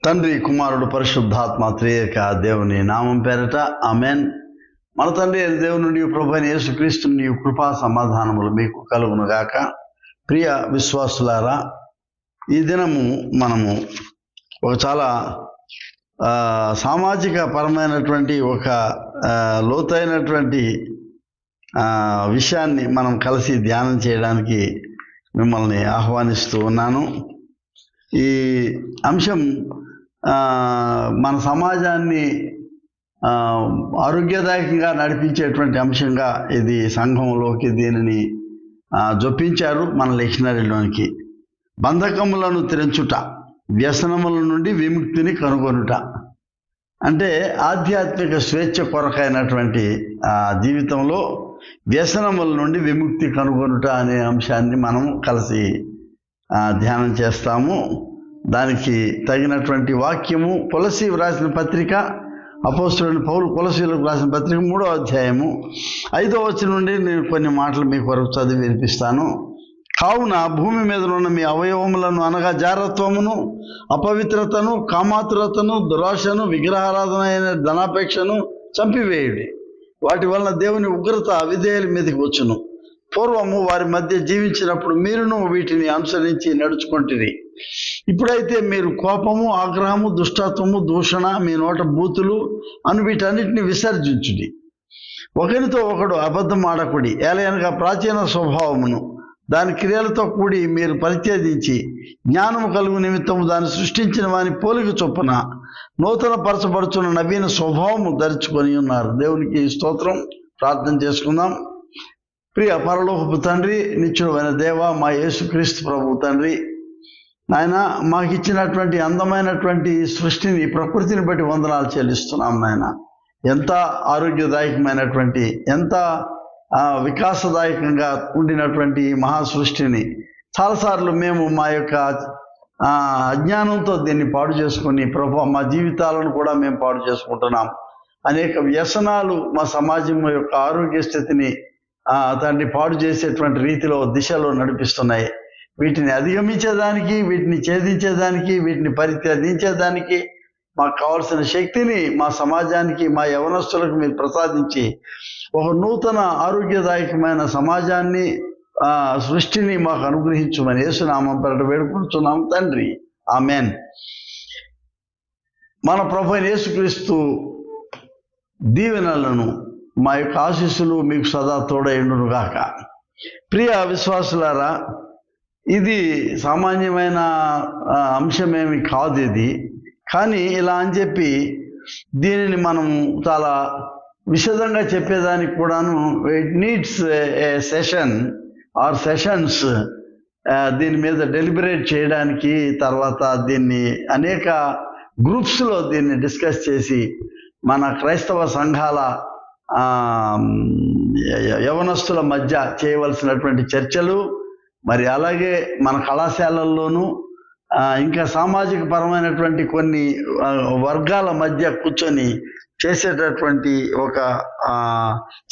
తండ్రి, కుమారుడు, పరిశుద్ధాత్మ త్రియేక దేవుని నామం పేరట ఆమెన్. మన తండ్రి అయిన దేవుని నుండి ప్రభువైన యేసుక్రీస్తు నుండి కృపా సమాధానములు మీకు కలుగునుగాక. ప్రియ విశ్వాసులారా, ఈ దినము మనము ఒక చాలా సామాజిక పరమైనటువంటి ఒక లోతైనటువంటి విషయాన్ని మనం కలిసి ధ్యానం చేయడానికి మిమ్మల్ని ఆహ్వానిస్తూ ఉన్నాను. ఈ అంశం మన సమాజాన్ని ఆరోగ్యదాయకంగా నడిపించేటువంటి అంశంగా ఇది సంఘంలోకి దీనిని జొప్పించారు మన లెక్షనరీలోనికి. బంధకములను తెంచుట, వ్యసనముల నుండి విముక్తిని కనుగొనుట. అంటే ఆధ్యాత్మిక స్వేచ్ఛ కొరకైనటువంటి జీవితంలో వ్యసనముల నుండి విముక్తి కనుగొనుట అనే అంశాన్ని మనం కలిసి ధ్యానం చేస్తాము. దానికి తగినటువంటి వాక్యము కొలసీ వ్రాసిన పత్రిక, అపోస్తలుడైన పౌలు కొలసీలకు రాసిన పత్రిక 3వ అధ్యాయము 5వ వచనం నుండి నేను కొన్ని మాటలు మీ కొరకు చదివి వినిపిస్తాను. కావున భూమి మీద ఉన్న మీ అవయవములను అనగా జారత్వమును, అపవిత్రతను, కామాతురతను, దురాశను, విగ్రహారాధన అయిన ధనాపేక్షను చంపివేయుడి. వాటి వలన దేవుని ఉగ్రత అవిధేయుల మీదకి వచ్చును. పూర్వము వారి మధ్య జీవించినప్పుడు మీరును వీటిని అనుసరించి నడుచుకుంటురి. ఇప్పుడైతే మీరు కోపము, ఆగ్రహము, దుష్టత్వము, దూషణ, మీ నోట బూతులు అను వీటన్నిటిని విసర్జించుడి. ఒకరితో ఒకడు అబద్ధం ఆడకుడి. ఏలయనగా ప్రాచీన స్వభావమును దాని క్రియలతో కూడి మీరు పరిత్యజించి జ్ఞానము కలుగు నిమిత్తము దాన్ని సృష్టించిన వాని పోలిక చొప్పున నూతన పరచబడుచున్న నవీన స్వభావము ధరించుకొని ఉన్నారు. దేవునికి స్తోత్రం. ప్రార్థన చేసుకుందాం. ప్రియ పరలోకపు తండ్రి, నిత్యుడైన దేవ, మా యేసుక్రీస్తు ప్రభు తండ్రి, నాయన మాకు ఇచ్చినటువంటి అందమైనటువంటి సృష్టిని, ప్రకృతిని బట్టి వందనాలు చెల్లిస్తున్నాం. నాయన ఎంత ఆరోగ్యదాయకమైనటువంటి, ఎంత వికాసదాయకంగా ఉండినటువంటి మహా సృష్టిని చాలాసార్లు మేము మా యొక్క అజ్ఞానంతో దీన్ని పాడు చేసుకొని ప్రభు మా జీవితాలను కూడా మేము పాడు చేసుకుంటున్నాం. అనేక వ్యసనాలు మా సమాజం యొక్క ఆరోగ్య స్థితిని తండ్రి పాడు చేసేటువంటి రీతిలో, దిశలో నడిపిస్తున్నాయి. వీటిని అధిగమించేదానికి, వీటిని ఛేదించేదానికి, వీటిని పరిత్యజించేదానికి మాకు కావాల్సిన శక్తిని మా సమాజానికి, మా యవనస్తులకు మీరు ప్రసాదించి ఒక నూతన ఆరోగ్యదాయకమైన సమాజాన్ని, సృష్టిని మాకు అనుగ్రహించమని యేసునామం పేరట వేడుకుంటున్నాం తండ్రి. ఆమెన్. మన ప్రభువైన యేసుక్రీస్తు దీవెనలను, మా యొక్క ఆశీస్సులు మీకు సదా తోడైండునుగాక. ప్రియ విశ్వాసులారా, ఇది సామాన్యమైన అంశమేమి కాదు ఇది. కానీ ఇలా అని చెప్పి దీనిని మనం చాలా విశదంగా చెప్పేదానికి కూడాను it needs a session are sessions దీని మీద డెలిబరేట్ చేయడానికి, తర్వాత దీన్ని అనేక గ్రూప్స్లో దీన్ని డిస్కస్ చేసి మన క్రైస్తవ సంఘాల యవనస్తుల మధ్య చేయవలసినటువంటి చర్చలు, మరి అలాగే మన కళాశాలల్లోనూ ఇంకా సామాజిక పరమైనటువంటి కొన్ని వర్గాల మధ్య కూర్చొని చేసేటటువంటి ఒక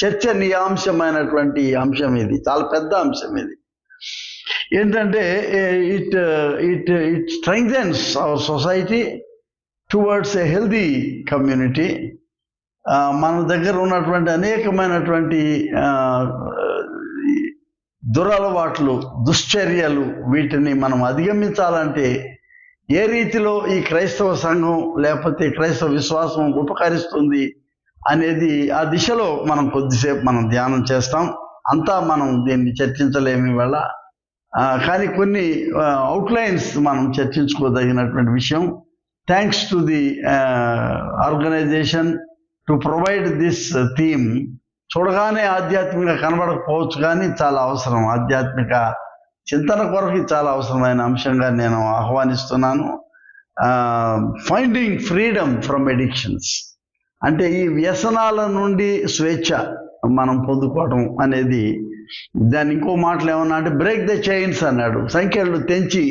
చర్చనీయాంశమైనటువంటి అంశం ఇది. చాలా పెద్ద అంశం ఇది. ఏంటంటే it strengthens our society towards a healthy community. మన దగ్గర ఉన్నటువంటి అనేకమైనటువంటి దురలవాట్లు, దుశ్చర్యలు, వీటిని మనం అధిగమించాలంటే ఏ రీతిలో ఈ క్రైస్తవ సంఘం లేకపోతే క్రైస్తవ విశ్వాసం ఉపకరిస్తుంది అనేది ఆ దిశలో మనం కొద్దిసేపు మనం ధ్యానం చేస్తాం. అంతా మనం దీన్ని చర్చించలేమి వల్ల, కానీ కొన్ని అవుట్లైన్స్ మనం చర్చించుకోదగినటువంటి విషయం. Thanks to the organisation to provide this theme. చూడగానే ఆధ్యాత్మికంగా కనబడకపోవచ్చు, కానీ చాలా అవసరం. ఆధ్యాత్మిక చింతన కొరకు చాలా అవసరమైన అంశంగా నేను ఆహ్వానిస్తున్నాను. Finding freedom from addictions. అంటే ఈ వ్యసనాల నుండి స్వేచ్ఛ మనం పొందుకోవడం అనేది, దాన్ని ఇంకో మాటలు ఏమన్నా అంటే బ్రేక్ ద చైన్స్ అన్నాడు. సంఖ్యలు తెంచి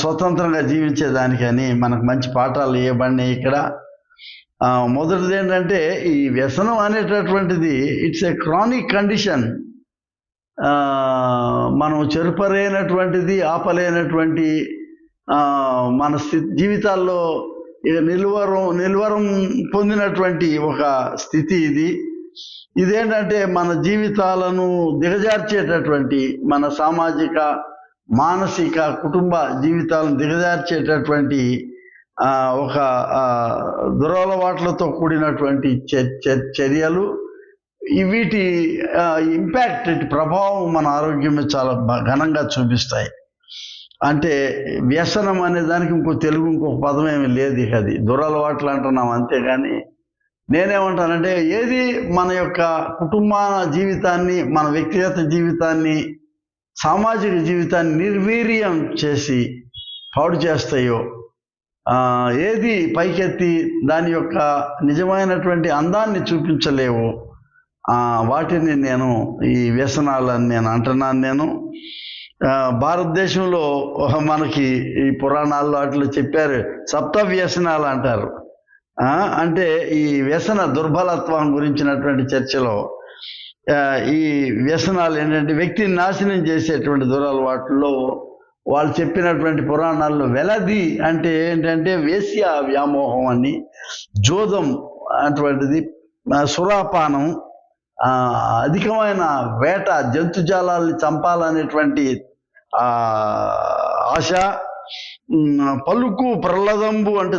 స్వతంత్రంగా జీవించేదానికని మనకు మంచి పాఠాలు ఇవ్వబడినాయి ఇక్కడ. మొదటిది ఏంటంటే, ఈ వ్యసనం అనేటటువంటిది ఇట్స్ ఏ క్రానిక్ కండిషన్. మనం చెరుపలేనటువంటిది, ఆపలేనటువంటి మన జీవితాల్లో ఇక నిలువరం పొందినటువంటి ఒక స్థితి ఇది. ఇదేంటంటే మన జీవితాలను దిగజార్చేటటువంటి, మన సామాజిక మానసిక కుటుంబ జీవితాలను దిగజార్చేటటువంటి ఒక దురలవాట్లతో కూడినటువంటి చర్యలు. వీటి ఇంపాక్ట్, ప్రభావం మన ఆరోగ్యం మీద చాలా ఘనంగా చూపిస్తాయి. అంటే వ్యసనం అనే దానికి ఇంకొక పదం ఏమీ లేదు. ఇక అది దురలవాట్లు అంటున్నాం అంతేగాని, నేనేమంటానంటే ఏది మన యొక్క కుటుంబ జీవితాన్ని, మన వ్యక్తిగత జీవితాన్ని, సామాజిక జీవితాన్ని నిర్వీర్యం చేసి పాడు చేస్తాయో, ఏది పైకెత్తి దాని యొక్క నిజమైనటువంటి అందాన్ని చూపించలేవో వాటిని ఈ వ్యసనాలని నేను అంటున్నాను. భారతదేశంలో మనకి ఈ పురాణాల్లో అట్లా చెప్పారు, సప్త వ్యసనాలు అంటారు. అంటే ఈ వ్యసన దుర్బలత్వం గురించినటువంటి చర్చలో ఈ వ్యసనాలు ఏంటంటే వ్యక్తిని నాశనం చేసేటువంటి దురలవాట్లలో వాళ్ళు చెప్పినటువంటి పురాణాల్లో వెలది అంటే ఏంటంటే వేశ్య వ్యామోహం అని, జోదం అటువంటిది, సురాపానం, అధికమైన వేట, జంతుజాలాల్ని చంపాలనేటువంటి ఆశ, పలుకు ప్రహ్లదంబు అంటే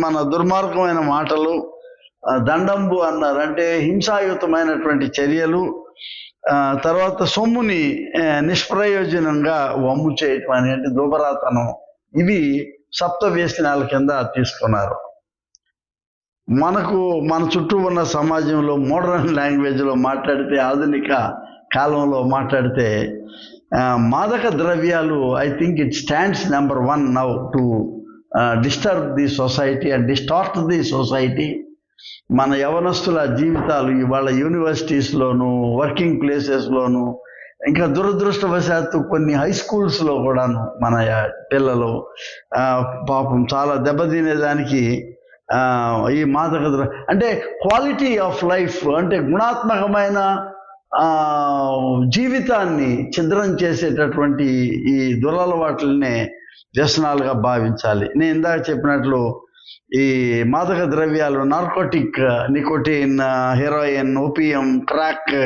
మన దుర్మార్గమైన మాటలు, దండంబు అన్నారు అంటే హింసాయుతమైనటువంటి చర్యలు, తర్వాత సొమ్ముని నిష్ప్రయోజనంగా వమ్ము చేయటం అని అంటే దుబరాతనం. ఇవి సప్త వ్యసనాల కింద తీసుకున్నారు. మన చుట్టూ ఉన్న సమాజంలో మోడర్న్ లాంగ్వేజ్లో మాట్లాడితే, ఆధునిక కాలంలో మాట్లాడితే మాదక ద్రవ్యాలు I think it stands number 1 now to disturb the society and distort the society. మన యవనస్తుల జీవితాలు ఇవాళ యూనివర్సిటీస్లోను, వర్కింగ్ ప్లేసెస్లోను, ఇంకా దురదృష్టవశాత్తు కొన్ని హై స్కూల్స్లో కూడాను మన పిల్లలు పాపం చాలా దెబ్బతినేదానికి ఈ మాదక అంటే క్వాలిటీ ఆఫ్ లైఫ్ అంటే గుణాత్మకమైన జీవితాన్ని ఛిద్రం చేసేటటువంటి ఈ దురలవాట్లనే వ్యసనాలుగా భావించాలి. నేను ఇందాక చెప్పినట్లు ఈ మాదక ద్రవ్యాలు, narcotic, nicotine, heroin, opium, crack,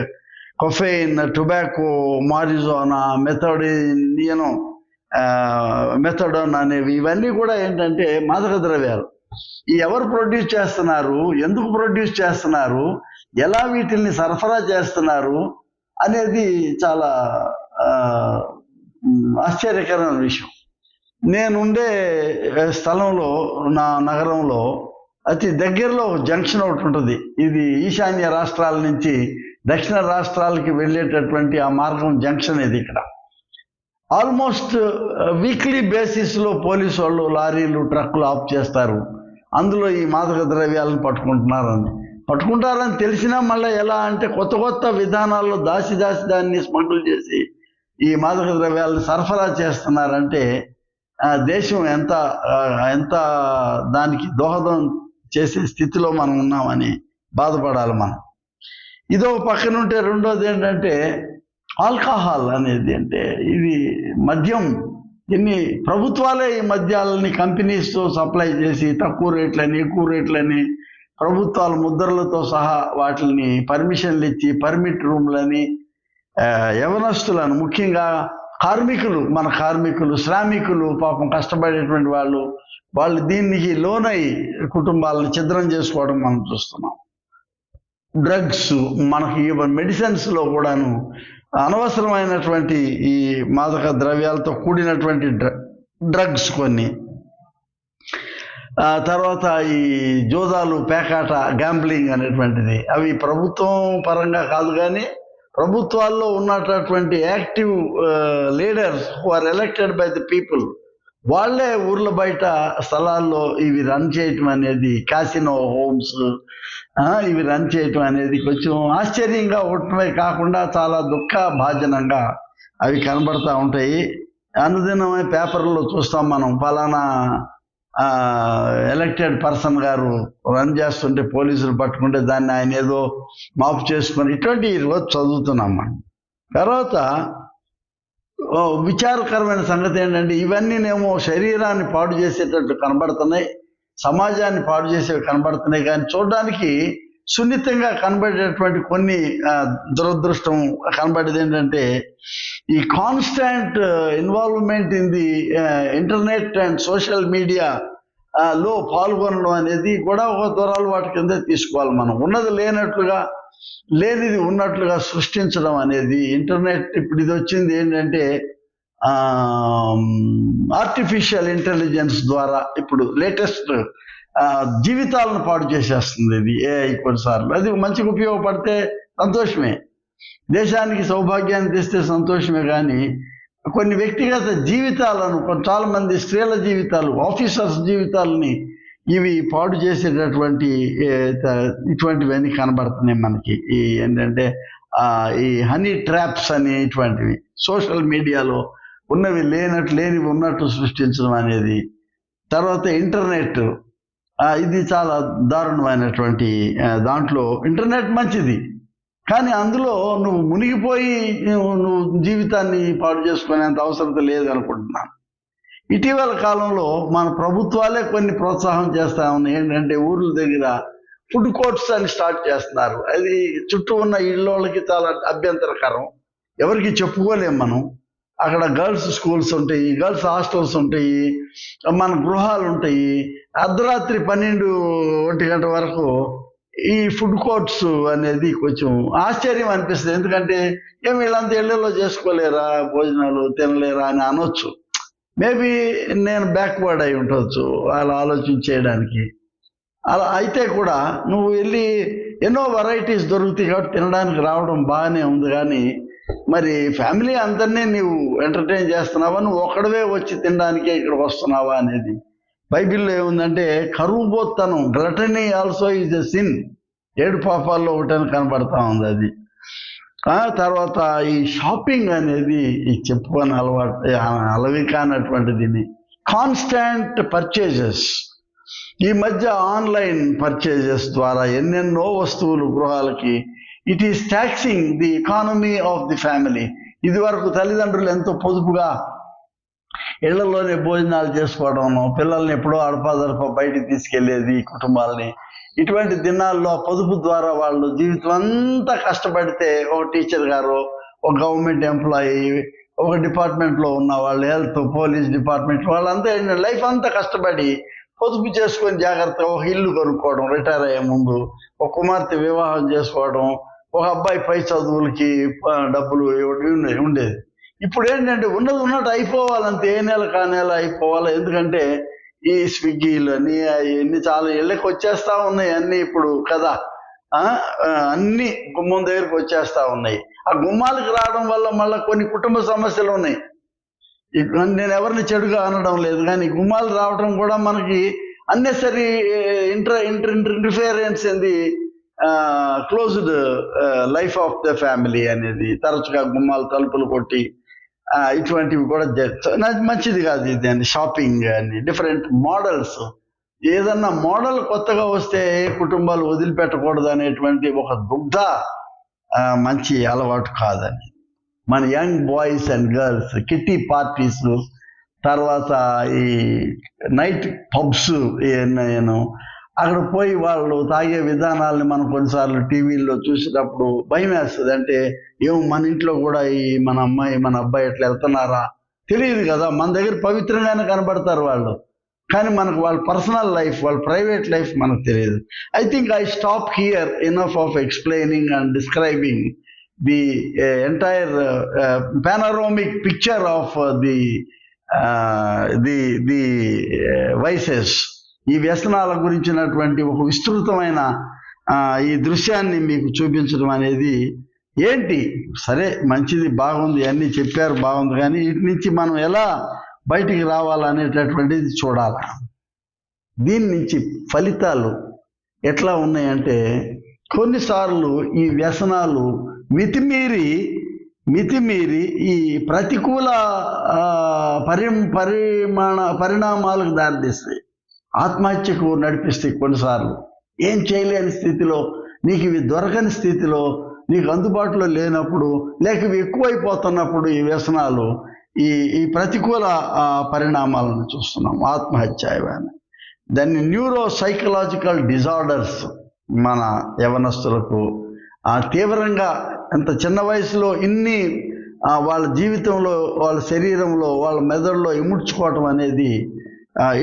caffeine, tobacco, marijuana, methadone అనేవి, ఇవన్నీ కూడా ఏంటంటే మాదక ద్రవ్యాలు. ఎవరు ప్రొడ్యూస్ చేస్తున్నారు, ఎందుకు ప్రొడ్యూస్ చేస్తున్నారు, ఎలా వీటిల్ని సరఫరా చేస్తున్నారు అనేది చాలా ఆశ్చర్యకరమైన విషయం. నేనుండే స్థలంలో, నా నగరంలో అతి దగ్గరలో జంక్షన్ ఒకటి ఉంటుంది. ఇది ఈశాన్య రాష్ట్రాల నుంచి దక్షిణ రాష్ట్రాలకి వెళ్ళేటటువంటి ఆ మార్గం జంక్షన్ ఇది. ఇక్కడ ఆల్మోస్ట్ వీక్లీ బేసిస్లో పోలీసు వాళ్ళు లారీలు, ట్రక్కులు ఆఫ్ చేస్తారు. అందులో ఈ మాదక ద్రవ్యాలను పట్టుకుంటారని తెలిసినా మళ్ళీ ఎలా అంటే కొత్త విధానాల్లో దాసి దాన్ని స్మగుల్ చేసి ఈ మాదక ద్రవ్యాలను సరఫరా చేస్తున్నారంటే దేశం ఎంత దానికి దోహదం చేసే స్థితిలో మనం ఉన్నామని బాధపడాలి మనం. ఇదో పక్కనుంటే రెండోది ఏంటంటే ఆల్కహాల్ అనేది. అంటే ఇది మద్యం. ప్రభుత్వాలే ఈ మద్యాలని కంపెనీస్తో సప్లై చేసి తక్కువ రేట్లని, ఎక్కువ రేట్లని, ప్రభుత్వాల ముద్రలతో సహా వాటిని పర్మిషన్లు ఇచ్చి, పర్మిట్ రూమ్లని యవనస్తులను, ముఖ్యంగా మన కార్మికులు, శ్రామికులు, పాపం కష్టపడేటువంటి వాళ్ళు దీనికి లోనై కుటుంబాలను ఛిద్రం చేసుకోవడం మనం చూస్తున్నాం. డ్రగ్స్, మనకి మెడిసిన్స్లో కూడాను అనవసరమైనటువంటి ఈ మాదక ద్రవ్యాలతో కూడినటువంటి డ్రగ్స్ కొన్ని, తర్వాత ఈ జోదాలు, పేకాట, గ్యాంబ్లింగ్ అనేటువంటిది, అవి ప్రభుత్వం పరంగా కాదు కానీ ప్రభుత్వాల్లో ఉన్నటువంటి active leaders who are elected by the people, వాళ్ళే ఊర్ల బయట స్థలాల్లో ఇవి రన్ చేయటం అనేది, కాసినో హోమ్స్ ఇవి రన్ చేయటం అనేది కొంచెం ఆశ్చర్యంగా ఉండటమే కాకుండా చాలా దుఃఖభాజనంగా అవి కనబడతా ఉంటాయి. అనుదినమే పేపర్లో చూస్తాం మనం, ఫలానా ఎలక్టెడ్ పర్సన్ గారు రన్ చేస్తుంటే పోలీసులు పట్టుకుంటే దాన్ని ఆయన ఏదో మాపు చేసుకొని, ఇటువంటి రోజు చదువుతున్నాం మనం. తర్వాత విచారకరమైన సంగతి ఏంటంటే ఇవన్నీనేమో శరీరాన్ని పాడు చేసేటట్టు కనబడుతున్నాయి, సమాజాన్ని పాడు చేసేవి కనబడుతున్నాయి, కానీ చూడడానికి సున్నితంగా కనబడేటటువంటి కొన్ని దురదృష్టం కనబడేది ఏంటంటే ఈ constant involvement in the internet and social media లో పాల్గొనడం అనేది కూడా ఒక దురలవాటు కింద తీసుకోవాలి. మనం ఉన్నది లేనట్లుగా, లేనిది ఉన్నట్లుగా సృష్టించడం అనేది ఇంటర్నెట్. ఇప్పుడు ఇది వచ్చింది ఏంటంటే ఆర్టిఫిషియల్ ఇంటెలిజెన్స్ ద్వారా ఇప్పుడు లేటెస్ట్ జీవితాలను పాడు చేసేస్తుంది ఇది ఏఐ కొన్నిసార్లు. అది మంచిగా ఉపయోగపడితే సంతోషమే, దేశానికి సౌభాగ్యాన్ని తెస్తే సంతోషమే, కానీ కొన్ని వ్యక్తిగత జీవితాలను, చాలా మంది స్త్రీల జీవితాలు, ఆఫీసర్స్ జీవితాలని ఇవి పాడు చేసేటటువంటి ఇటువంటివన్నీ కనబడుతున్నాయి మనకి. ఈ ఏంటంటే ఈ హనీ ట్రాప్స్ అని ఇటువంటివి సోషల్ మీడియాలో ఉన్నవి లేనివి ఉన్నట్టు సృష్టించడం అనేది. తర్వాత ఇంటర్నెట్, ఇది చాలా దారుణమైనటువంటి దాంట్లో. ఇంటర్నెట్ మంచిది, కానీ అందులో నువ్వు మునిగిపోయి నువ్వు జీవితాన్ని పాడు చేసుకునేంత అవసరం లేదు అనుకుంటున్నాను. ఇటీవల కాలంలో మన ప్రభుత్వాలే కొన్ని ప్రోత్సాహం చేస్తా ఉన్నాయి. ఏంటంటే ఊర్ల దగ్గర ఫుడ్ కోర్ట్స్ అని స్టార్ట్ చేస్తున్నారు. అది చుట్టూ ఉన్న ఇళ్ళకి చాలా అభ్యంతరకరం, ఎవరికి చెప్పుకోలేం మనం. అక్కడ గర్ల్స్ స్కూల్స్ ఉంటాయి, గర్ల్స్ హాస్టల్స్ ఉంటాయి, మన గృహాలు ఉంటాయి. అర్ధరాత్రి 12-1 గంట వరకు ఈ ఫుడ్ కోర్ట్స్ అనేది కొంచెం ఆశ్చర్యం అనిపిస్తుంది. ఎందుకంటే వీళ్ళంతా ఇళ్లలో చేసుకోలేరా, భోజనాలు తినలేరా అని అనొచ్చు. మేబీ నేను బ్యాక్వర్డ్ అయి ఉండొచ్చు అలా ఆలోచించేయడానికి. అలా అయితే కూడా నువ్వు వెళ్ళి ఎన్నో వెరైటీస్ దొరుకుతాయి కాబట్టి తినడానికి రావడం బాగానే ఉంది, కానీ మరి ఫ్యామిలీ అందరినీ నీవు ఎంటర్టైన్ చేస్తున్నావా, నువ్వు ఒక్కడవే వచ్చి తినడానికే ఇక్కడికి వస్తున్నావా అనేది. బైబిల్లో ఏముందంటే కరువుబోత్తనం, గ్లటనీ ఆల్సో ఈజ్ ఎ సిన్, 7 పాపాల్లో ఒకటని కనబడతా ఉంది అది. తర్వాత ఈ షాపింగ్ అనేది ఈ చెప్పుకొని అలవి కానటువంటిది, కాన్స్టాంట్ పర్చేజెస్. ఈ మధ్య ఆన్లైన్ పర్చేజెస్ ద్వారా ఎన్నెన్నో వస్తువులు గృహాలకి. It is taxing the economy of the family. ఇది వరకు తల్లిదండ్రులు ఎంతో పొదుపుగా ఇళ్లలోనే భోజనాలు చేసుకోవడం, పిల్లల్ని ఎప్పుడో అడపాదడప బయటికి తీసుకెళ్లేది కుటుంబాలని. ఇటువంటి దినాల్లో పొదుపు ద్వారా వాళ్ళు జీవితం అంతా కష్టపడితే, ఒక టీచర్ గారు, ఒక గవర్నమెంట్ ఎంప్లాయీ, ఒక డిపార్ట్మెంట్లో ఉన్న వాళ్ళు, హెల్త్, పోలీస్ డిపార్ట్మెంట్ వాళ్ళంతా లైఫ్ అంతా కష్టపడి పొదుపు చేసుకొని జాగ్రత్తగా ఒక ఇల్లు కొనుక్కోవడం, రిటైర్ అయ్యే ముందు ఒక కుమార్తె వివాహం చేసుకోవడం, ఒక అబ్బాయి పై చదువులకి డబ్బులు ఉండేది. ఇప్పుడు ఏంటంటే ఉన్నది ఉన్నట్టు అయిపోవాలంటే, ఏ నెల కా నెల అయిపోవాలి. ఎందుకంటే ఈ స్విగ్గీలు అని అవన్నీ చాలా ఇళ్ళకి వచ్చేస్తా ఉన్నాయి అన్నీ ఇప్పుడు కదా. అన్నీ గుమ్మం దగ్గరికి వచ్చేస్తా ఉన్నాయి. ఆ గుమ్మాలకు రావడం వల్ల మళ్ళీ కొన్ని కుటుంబ సమస్యలు ఉన్నాయి. నేను ఎవరిని చెడుగా అనడం లేదు, కానీ గుమ్మాలు రావడం కూడా మనకి unnecessary interference in the closed life of the family అనేది. తరచుగా గుమ్మాలు తలుపులు కొట్టి ఇటువంటివి కూడా మంచిది కాదు. ఇది అని షాపింగ్ అని డిఫరెంట్ మోడల్స్, ఏదన్నా మోడల్ కొత్తగా వస్తే కుటుంబాలు వదిలిపెట్టకూడదు అనేటువంటి ఒక మంచి అలవాటు కాదని. మన young boys and girls kitty parties, తర్వాత ఈ నైట్ పబ్స్, అక్కడ పోయి వాళ్ళు తాగే విధానాలని మనం కొన్నిసార్లు టీవీల్లో చూసేటప్పుడు భయం వేస్తుంది. అంటే మన ఇంట్లో కూడా మన అమ్మాయి మన అబ్బాయి ఎట్లా వెళ్తున్నారా తెలియదు కదా. మన దగ్గర పవిత్రంగానే కనబడతారు వాళ్ళు, కానీ మనకు వాళ్ళ పర్సనల్ లైఫ్, వాళ్ళ ప్రైవేట్ లైఫ్ మనకు తెలియదు. I think I stop here, enough of explaining and describing the entire panoramic picture of the vices. ఈ వ్యసనాల గురించినటువంటి ఒక విస్తృతమైన ఈ దృశ్యాన్ని మీకు చూపించడం అనేది ఏంటి, సరే మంచిది, బాగుంది, అన్నీ చెప్పారు, బాగుంది, కానీ వీటి నుంచి మనం ఎలా బయటికి రావాలనేటటువంటిది చూడాలి. దీని నుంచి ఫలితాలు ఎట్లా ఉన్నాయంటే, కొన్నిసార్లు ఈ వ్యసనాలు మితిమీరి ఈ ప్రతికూల పరిణామాలకు దారితీస్తాయి, ఆత్మహత్యకు నడిపిస్తాయి. కొన్నిసార్లు ఏం చేయలేని స్థితిలో, నీకు ఇవి దొరకని స్థితిలో నీకు అందుబాటులో లేనప్పుడు, లేక ఇవి ఎక్కువైపోతున్నప్పుడు ఈ వ్యసనాలు, ఈ ఈ ప్రతికూల పరిణామాలను చూస్తున్నాం. ఆత్మహత్య ఇవన్నీ, దాన్ని న్యూరో సైకలాజికల్ డిజార్డర్స్ మన యవనస్తులకు తీవ్రంగా ఎంత చిన్న వయసులో ఇన్ని వాళ్ళ జీవితంలో, వాళ్ళ శరీరంలో, వాళ్ళ మెదడులో ఇముడ్చుకోవటం అనేది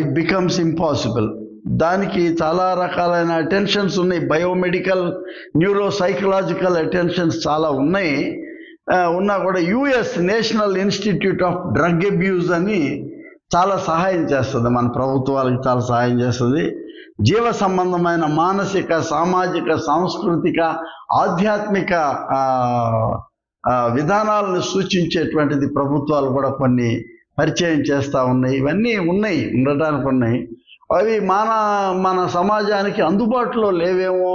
ఇట్ బికమ్స్ ఇంపాసిబుల్. దానికి చాలా రకాలైన అటెన్షన్స్ ఉన్నాయి. బయోమెడికల్, న్యూరో సైకలాజికల్ అటెన్షన్స్ చాలా ఉన్నాయి. ఉన్నా కూడా US national institute of drug abuse అని చాలా సహాయం చేస్తుంది, మన ప్రభుత్వాలకు చాలా సహాయం చేస్తుంది. జీవ సంబంధమైన మానసిక, సామాజిక, సాంస్కృతిక, ఆధ్యాత్మిక విధానాలను సూచించేటువంటిది ప్రభుత్వాలు కూడా కొన్ని పరిచయం చేస్తూ ఉన్నాయి. ఇవన్నీ ఉన్నాయి, ఉండటానికి ఉన్నాయి. అవి మన సమాజానికి అందుబాటులో లేవేమో,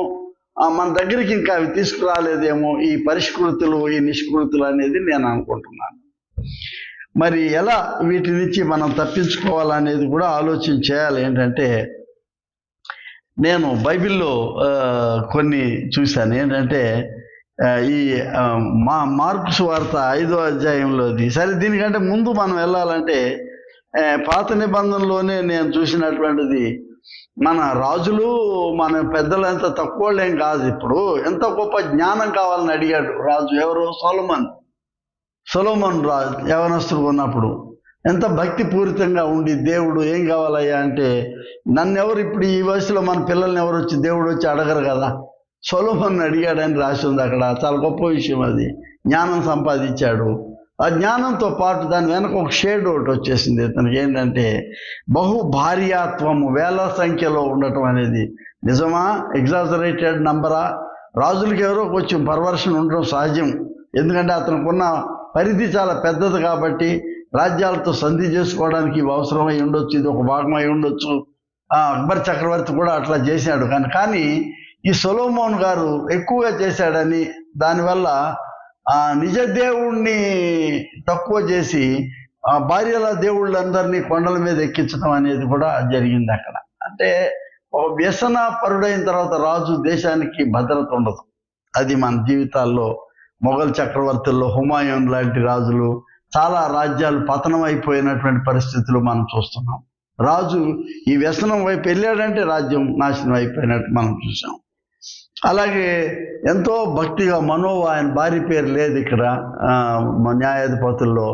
మన దగ్గరికి ఇంకా అవి తీసుకురాలేదేమో ఈ పరిష్కృతులు, ఈ నిష్కృతులు అనేది నేను అనుకుంటున్నాను. మరి ఎలా వీటి నుంచి మనం తప్పించుకోవాలనేది కూడా ఆలోచన చేయాలి. ఏంటంటే, నేను బైబిల్లో కొన్ని చూశాను. ఏంటంటే ఈ మార్కు సువార్త 5వ అధ్యాయంలోది. సరే, దీనికంటే ముందు మనం వెళ్ళాలంటే పాత నిబంధనలోనే నేను చూసినటువంటిది, మన రాజులు, మన పెద్దలు ఎంత తక్కువ ఏం కాదు. ఇప్పుడు ఎంత గొప్ప జ్ఞానం కావాలని అడిగాడు రాజు. ఎవరు? సొలొమోన్ రాజు యవనస్తుడు ఉన్నప్పుడు ఎంత భక్తి పూరితంగా ఉండి, దేవుడు ఏం కావాలయ్యా అంటే, నన్ను ఎవరు ఇప్పుడు ఈ వయసులో మన పిల్లల్ని ఎవరు వచ్చి దేవుడు వచ్చి అడగరు కదా, సొలొమోన్ అడిగాడని రాసి ఉంది అక్కడ. చాలా గొప్ప విషయం అది. జ్ఞానం సంపాదించాడు. ఆ జ్ఞానంతో పాటు దాని వెనక ఒక షేడ్ ఒకటి వచ్చేసింది ఇతనికి. ఏంటంటే బహుభార్యాత్వము, వేల సంఖ్యలో ఉండటం అనేది నిజమా, ఎగ్జాజరేటెడ్ నంబరా? రాజులకి ఎవరో కొంచెం పర్వర్షన్ ఉండడం సహజం. ఎందుకంటే అతనుకున్న పరిధి చాలా పెద్దది కాబట్టి రాజ్యాలతో సంధి చేసుకోవడానికి ఇవి అవసరమై ఉండొచ్చు, ఇది ఒక భాగమై ఉండొచ్చు. అక్బర్ చక్రవర్తి కూడా అట్లా చేశాడు. కానీ ఈ సొలొమోన్ గారు ఎక్కువగా చేశాడని, దానివల్ల నిజ దేవుణ్ణి తక్కువ చేసి భార్యల దేవుళ్ళందరినీ కొండల మీద ఎక్కించడం అనేది కూడా జరిగింది అక్కడ. అంటే ఒక వ్యసన పరుడైన తర్వాత రాజు దేశానికి భద్రత ఉండదు. అది మన జీవితాల్లో మొఘల్ చక్రవర్తుల్లో హుమాయూన్ లాంటి రాజులు, చాలా రాజ్యాలు పతనం అయిపోయినటువంటి పరిస్థితులు మనం చూస్తున్నాం. రాజు ఈ వ్యసనం వైపు వెళ్ళాడంటే రాజ్యం నాశనం అయిపోయినట్టు మనం చూసాం. అలాగే ఎంతో భక్తిగా మనోవా, ఆయన భార్య పేరు లేదు ఇక్కడ న్యాయాధిపతుల్లో,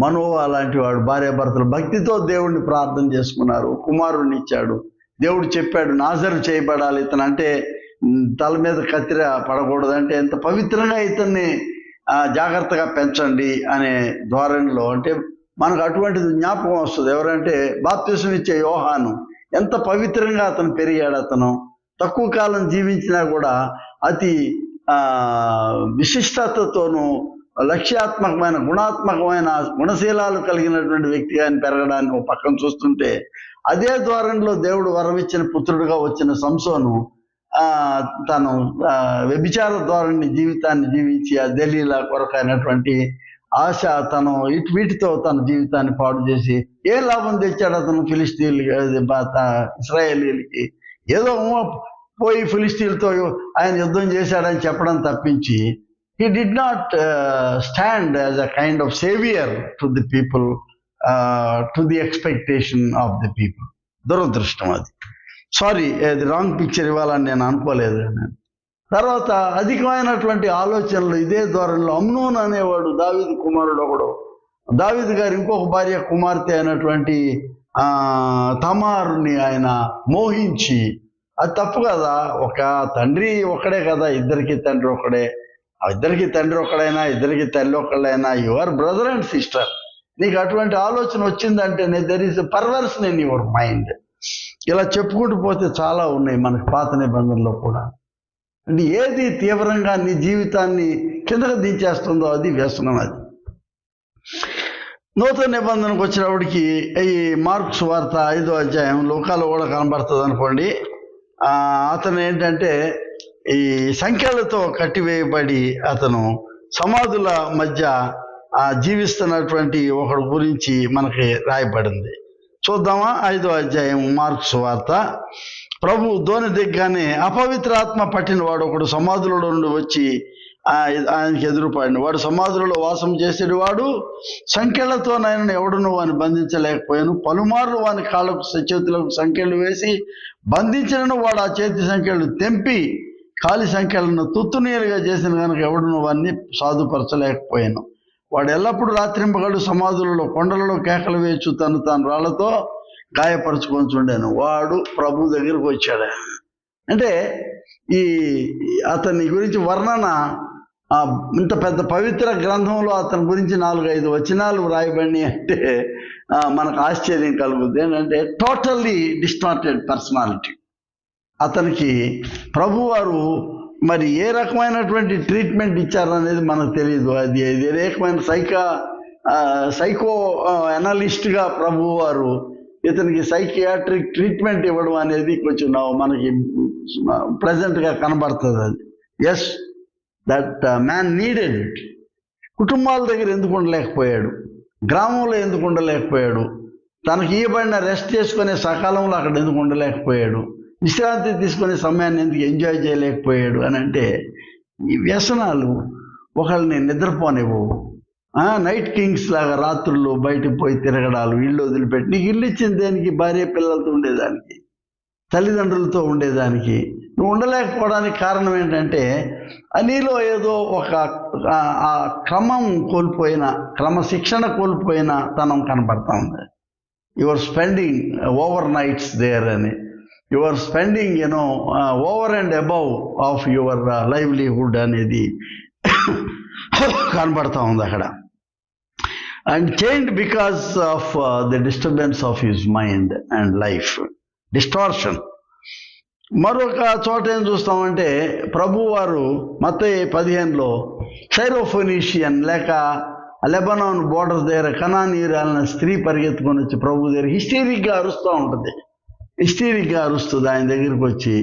మనోవా లాంటి వాడు భార్యాభర్తలు భక్తితో దేవుడిని ప్రార్థన చేసుకున్నారు, కుమారుడిని ఇచ్చాడు. దేవుడు చెప్పాడు నాజరు చేయబడాలి ఇతను, అంటే తల మీద కత్తిర పడకూడదంటే ఎంత పవిత్రంగా ఇతన్ని జాగ్రత్తగా పెంచండి అనే ధోరణిలో. అంటే మనకు అటువంటిది జ్ఞాపకం వస్తుంది. ఎవరంటే బాప్తిసం ఇచ్చే యోహాను, ఎంత పవిత్రంగా అతను పెరిగాడు. అతను తక్కువ కాలం జీవించినా కూడా అతి విశిష్టతతోనూ లక్ష్యాత్మకమైన, గుణాత్మకమైన, గుణశీలాలు కలిగినటువంటి వ్యక్తిగా ఆయన పెరగడాన్ని ఒక పక్కన చూస్తుంటే, అదే ధోరణిలో దేవుడు వరమిచ్చిన పుత్రుడుగా వచ్చిన సంసోను తను వ్యభిచార ధోరణి జీవితాన్ని జీవించి ఆ దలీలా కొరకైనటువంటి ఆశ, తను వీటితో తన జీవితాన్ని పాడు చేసి ఏ లాభం తెచ్చాడు అతను ఇశ్రాయేలీలకి? ఏదో పోయి ఫిలిస్తీన్లతో ఆయన యుద్ధం చేశాడని చెప్పడం తప్పించి, he did not stand as a kind of savior to the people, to the expectation of the people. దురదృష్టం అది. సారీ, అది రాంగ్ పిక్చర్ ఇవ్వాలని నేను అనుకోలేదు. తర్వాత అధికమైనటువంటి ఆలోచనలు ఇదే ధోరణిలో అమ్నోను అనేవాడు, దావీదు కుమారుడు ఒకడు, దావీదు గారు ఇంకొక భార్య కుమార్తె అయినటువంటి తమారుని ఆయన మోహించి, అది తప్పు కదా, ఒక తండ్రి ఒకడే కదా, ఇద్దరికి తండ్రి ఒకడే, ఇద్దరికి తండ్రి ఒకడైనా ఇద్దరికి తల్లి ఒకళ్ళైనా యువర్ బ్రదర్ అండ్ సిస్టర్. నీకు అటువంటి ఆలోచన వచ్చిందంటే there is a perversion in your mind. ఇలా చెప్పుకుంటూ పోతే చాలా ఉన్నాయి మనకు పాత నిబంధనలో కూడా. అంటే ఏది తీవ్రంగా నీ జీవితాన్ని కిందకు దించేస్తుందో అది వ్యసనం. అది నూతన నిబంధనకు వచ్చినప్పటికీ ఈ మార్కు సువార్త 5వ అధ్యాయం లోకాలు కూడా కనబడుతుంది అనుకోండి. అతను ఏంటంటే ఈ సంఖ్యలతో కట్టివేయబడి అతను సమాధుల మధ్య జీవిస్తున్నటువంటి ఒకడు గురించి మనకి రాయబడింది. చూద్దామా? 5వ అధ్యాయం మార్కు సువార్త. ప్రభు దోణి దిగ్గానే అపవిత్రాత్మ పట్టిన వాడు ఒకడు సమాధుల నుండి వచ్చి ఆయనకి ఎదురుపడిన వాడు సమాధులలో వాసం చేసేది వాడు సంఖ్యలతో నాయనను ఎవడును వాని బంధించలేకపోయాను. పలుమార్లు వాని కాళ్ళకు చేతులకు సంఖ్యలు వేసి బంధించినను వాడు ఆ చేతి సంఖ్యలు తెంపి కాలి సంఖ్యలను తుత్తునీలుగా చేసిన కనుక ఎవడును వాడిని సాధుపరచలేకపోయాను. వాడు ఎల్లప్పుడూ రాత్రింపగడు సమాధులలో కొండలలో కేకలు వేయచ్చు తాను రాళ్లతో గాయపరచుకొని చూడాను. వాడు ప్రభు దగ్గరకు వచ్చాడు. అంటే ఈ అతని గురించి వర్ణన ఇంత పెద్ద పవిత్ర గ్రంథంలో అతని గురించి 4-5 వచనాలు వ్రాయబడి అంటే మనకు ఆశ్చర్యం కలుగుతుంది. ఏంటంటే టోటల్లీ డిస్టార్టెడ్ పర్సనాలిటీ. అతనికి ప్రభువారు మరి ఏ రకమైనటువంటి ట్రీట్మెంట్ ఇచ్చారనేది మనకు తెలియదు. అది ఏ రకమైన సైకో అనలిస్ట్గా ప్రభువారు ఇతనికి సైకియాట్రిక్ ట్రీట్మెంట్ ఇవ్వడం అనేది కొంచెం మనకి ప్రెజెంట్గా కనబడుతుంది. అది ఎస్, దట్ మ్యాన్ నీడెడ్. కుటుంబాల దగ్గర ఎందుకు ఉండలేకపోయాడు, గ్రామంలో ఎందుకు ఉండలేకపోయాడు, తనకి ఇవ్వబడిన రెస్ట్ చేసుకునే సకాలంలో అక్కడ ఎందుకు ఉండలేకపోయాడు, విశ్రాంతి తీసుకునే సమయాన్ని ఎందుకు ఎంజాయ్ చేయలేకపోయాడు అని అంటే ఈ వ్యసనాలు ఒకళ్ళని నిద్రపోనివ్వవు. నైట్ కింగ్స్ లాగా రాత్రుల్లో బయటకు పోయి తిరగడాలు, ఇల్లు వదిలిపెట్టి, నీకు ఇల్లు ఇచ్చిన దేనికి, భార్య పిల్లలతో ఉండేదానికి, తల్లిదండ్రులతో ఉండేదానికి. నువ్వు ఉండలేకపోవడానికి కారణం ఏంటంటే నీలో ఏదో ఒక క్రమశిక్షణ కోల్పోయిన తనం కనపడతా ఉంది. Your spending over nights there అని, your spending over and above of your livelihood అనేది కనబడతా ఉంది అక్కడ. And changed because of the disturbance of his mind and life, distortion. మరొక చోట ఏం చూస్తామంటే ప్రభువారు మత్తయి 15లో సైరోఫోనీషియన్ లేక లెబనాన్ బోర్డర్స్ దగ్గర కనానీయురాలైన స్త్రీ పరిగెత్తుకొని వచ్చి ప్రభు దగ్గర హిస్టీరిక్గా అరుస్తూ ఉంటుంది. ఆయన దగ్గరికి వచ్చి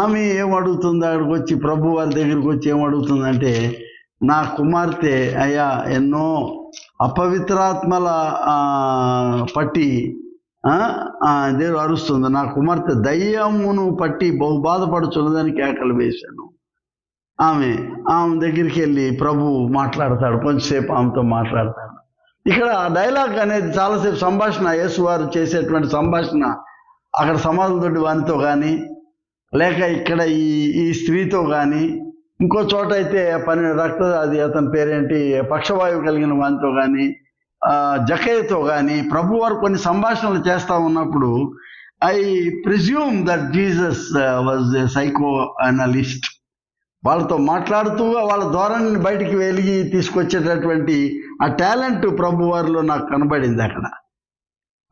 ఆమె ఏమడుగుతుంది, అక్కడికి వచ్చి ప్రభు వారి దగ్గరికి వచ్చి ఏమడుగుతుందంటే, నా కుమార్తె అయ్యా ఎన్నో అపవిత్రాత్మల పట్టి దేవుడు అరుస్తుంది, నా కుమార్తె దయ్యమును పట్టి బహు బాధపడుచున్నదని కేకలు వేశాను. ఆమె దగ్గరికి వెళ్ళి ప్రభు మాట్లాడతాడు, కొంచెంసేపు ఆమెతో మాట్లాడతాడు. ఇక్కడ డైలాగ్ అనేది చాలాసేపు సంభాషణ, యేసు వారు చేసేటువంటి సంభాషణ అక్కడ సమాధులతోటి వానితో కానీ, లేక ఇక్కడ ఈ స్త్రీతో కానీ, ఇంకో చోట అయితే అది అతని పేరేంటి పక్షవాయువు కలిగిన వానితో కానీ, జకయ్యతో కానీ ప్రభు వారు కొన్ని సంభాషణలు చేస్తూ ఉన్నప్పుడు I presume that Jesus was a psycho analyst. వాళ్ళతో మాట్లాడుతూ వాళ్ళ ధోరణిని బయటికి వెలిగి తీసుకొచ్చేటటువంటి ఆ టాలెంట్ ప్రభు వారిలో నాకు కనబడింది. అక్కడ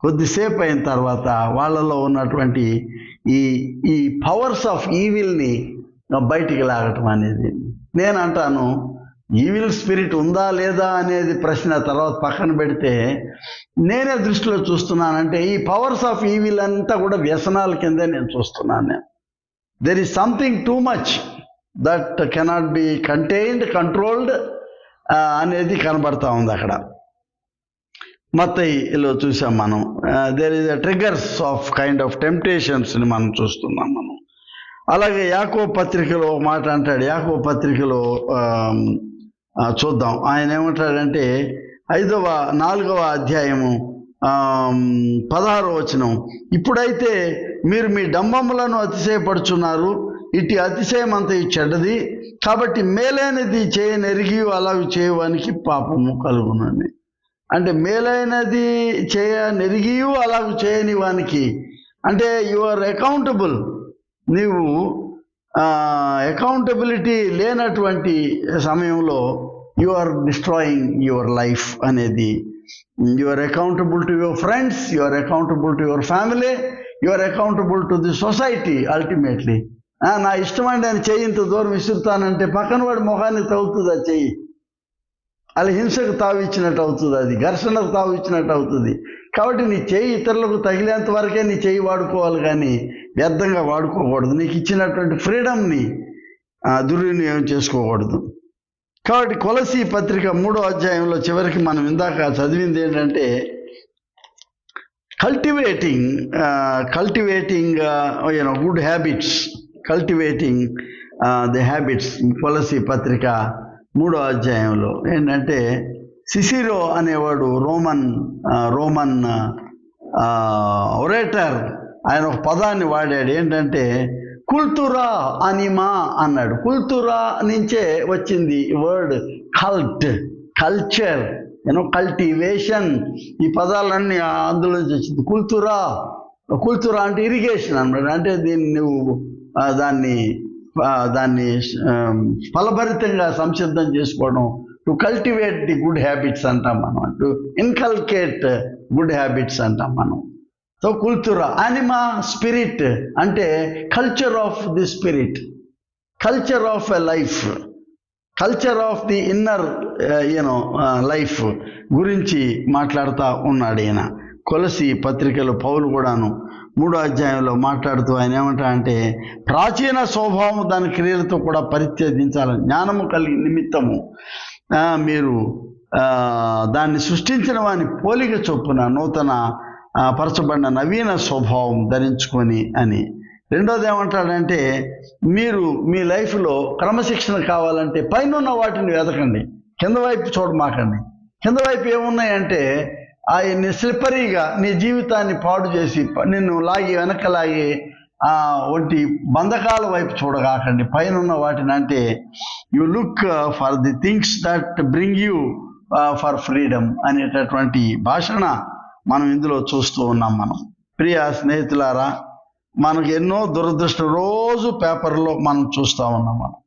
కొద్దిసేపు అయిన తర్వాత వాళ్ళలో ఉన్నటువంటి ఈ పవర్స్ ఆఫ్ ఈవిల్ని బయటికి లాగటం అనేది, నేను అంటాను ఈవిల్ స్పిరిట్ ఉందా లేదా అనేది ప్రశ్న తర్వాత పక్కన పెడితే, నేనే దృష్టిలో చూస్తున్నానంటే ఈ పవర్స్ ఆఫ్ ఈవిల్ అంతా కూడా వ్యసనాల కిందే నేను చూస్తున్నాను. There is something too much that cannot be controlled అనేది కనబడతా ఉంది అక్కడ. మత్తయిలో చూసాం మనం, there is triggers of kind of టెంప్టేషన్స్ని మనం చూస్తున్నాం మనం. అలాగే యాకోబు పత్రికలో మాట అంటాడు, యాకోబు పత్రికలో చూద్దాం. ఆయన ఏమంటాడంటే 4వ అధ్యాయము 16వ వచనం, ఇప్పుడైతే మీరు మీ డంబములను అతిశయపడుచున్నారు, ఇటు అతిశయం అంత చెడ్డది, కాబట్టి మేలైనది చేయనెరిగి అలాగ చేయవానికి పాపము కలుగునని. అంటే మేలైనది చేయనెరిగి అలాగ చేయని వానికి అంటే యు ఆర్ అకౌంటబుల్. నీవు అకౌంటబిలిటీ లేనటువంటి సమయంలో you are destroying your life అనేది. You are accountable to your friends, you are accountable to your family, you are accountable to the society ultimately. నా ఇష్టమండి అని చెయ్యి ఇంత దూరం విసురుతానంటే పక్కన వాడి మొహాన్ని తవ్వుతుంది ఆ చెయ్యి, అది హింసకు తావు ఇచ్చినట్టు అవుతుంది, అది ఘర్షణకు తావు ఇచ్చినట్టు అవుతుంది. కాబట్టి నీ చెయ్యి ఇతరులకు తగిలేంత వరకే నీ చెయ్యి వాడుకోవాలి, కానీ వ్యర్థంగా వాడుకోకూడదు. నీకు ఇచ్చినటువంటి ఫ్రీడమ్ని దుర్వినియోగం చేసుకోకూడదు. కాబట్టి కొలసీ పత్రిక 3వ అధ్యాయంలో చివరికి మనం ఇందాక చదివింది ఏంటంటే cultivating good habits, cultivating the habits, కొలసి పత్రిక 3వ అధ్యాయంలో ఏంటంటే సిసిరో అనేవాడు రోమన్ ఒరేటర్, ఆయన ఒక పదాన్ని వాడాడు. ఏంటంటే కుల్తురా అనిమా అన్నాడు. కుల్తురా నుంచే వచ్చింది వర్డ్ కల్చర్, కల్టివేషన్, ఈ పదాలన్నీ అందులో నుంచి వచ్చింది. కుల్తురా అంటే ఇరిగేషన్ అన్నమాట. అంటే దీన్ని నువ్వు దాన్ని ఫలభరితంగా సంసిద్ధం చేసుకోవడం, to cultivate the good habits అంటాం మనం, టు ఇన్కల్కేట్ గుడ్ హ్యాబిట్స్ అంటాం మనం. సో కుల్తురా, అనిమా స్పిరిట్ అంటే culture of the spirit, culture of a life, culture of the inner life గురించి మాట్లాడుతూ ఉన్నాడు ఈయన. కొలసి పత్రికలో పౌలు కూడాను 3వ అధ్యాయంలో మాట్లాడుతూ ఆయన ఏమంటాడంటే ప్రాచీన స్వభావం దాని క్రియలతో కూడా పరిత్యజించాలని, జ్ఞానము కలిగి నిమిత్తము మీరు దాన్ని సృష్టించిన వాని పోలిక చొప్పున నూతన పరచబడిన నవీన స్వభావం ధరించుకొని అని. రెండోది ఏమంటాడంటే మీరు మీ లైఫ్లో క్రమశిక్షణ కావాలంటే పైన వాటిని వెతకండి, కింద వైపు చూడమాకండి. కింద వైపు ఏమున్నాయంటే ఆయన్ని స్లిప్పరీగా నీ జీవితాన్ని పాడు చేసి నిన్ను వెనకలాగి వంటి బంధకాల వైపు చూడగాకండి. పైన ఉన్న వాటిని అంటే you look for the things that bring you for freedom అనేటటువంటి భాషణ మనం ఇందులో చూస్తూ ఉన్నాం. మనం ప్రియ స్నేహితులారా, మనకు ఎన్నో దురదృష్టం రోజు పేపర్లో మనం చూస్తూ ఉన్నాం. మనం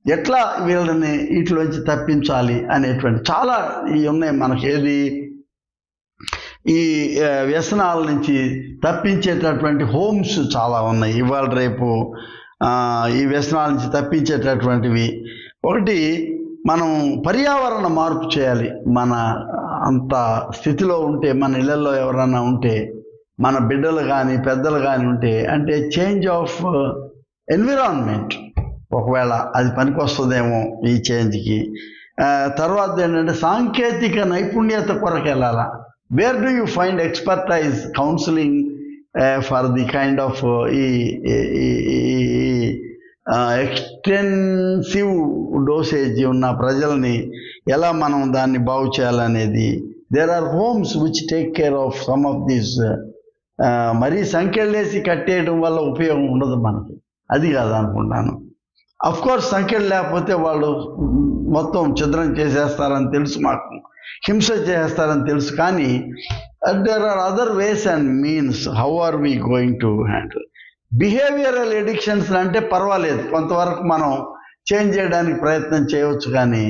ఎట్లా వీళ్ళని వీటిలోంచి తప్పించాలి అనేటువంటి చాలా ఇవి ఉన్నాయి మనకి. ఏది ఈ వ్యసనాల నుంచి తప్పించేటటువంటి హోమ్స్ చాలా ఉన్నాయి ఇవాళ రేపు. ఈ వ్యసనాల నుంచి తప్పించేటటువంటివి ఒకటి, మనం పర్యావరణ మార్పు చేయాలి. మన అంత స్థితిలో ఉంటే, మన ఇళ్ళల్లో ఎవరైనా ఉంటే, మన బిడ్డలు కానీ పెద్దలు కానీ ఉంటే, అంటే చేంజ్ ఆఫ్ ఎన్విరాన్మెంట్ ఒకవేళ అది పనికొస్తుందేమో ఈ చేంజ్కి. తర్వాత ఏంటంటే సాంకేతిక నైపుణ్యత కొరకు వెళ్ళాలా. Where do you find expertise counselling for the kind of extensive dosage ఉన్న ప్రజల్ని ఎలా మనం దాన్ని బాగు చేయాలనేది. There are homes which take care of some of these. మరీ సంఖ్యలేసి కట్టేయడం వల్ల ఉపయోగం ఉండదు మనకి, అది కాదనుకుంటాను. అఫ్కోర్స్ సంఖ్యలు లేకపోతే వాళ్ళు మొత్తం ఛిద్రం చేసేస్తారని తెలుసు, మాకు హింస చేస్తారని తెలుసు. కానీ there are other ways and means. How are we going to handle behavioural addictions అంటే పర్వాలేదు, కొంతవరకు మనం చేంజ్ చేయడానికి ప్రయత్నం చేయవచ్చు. కానీ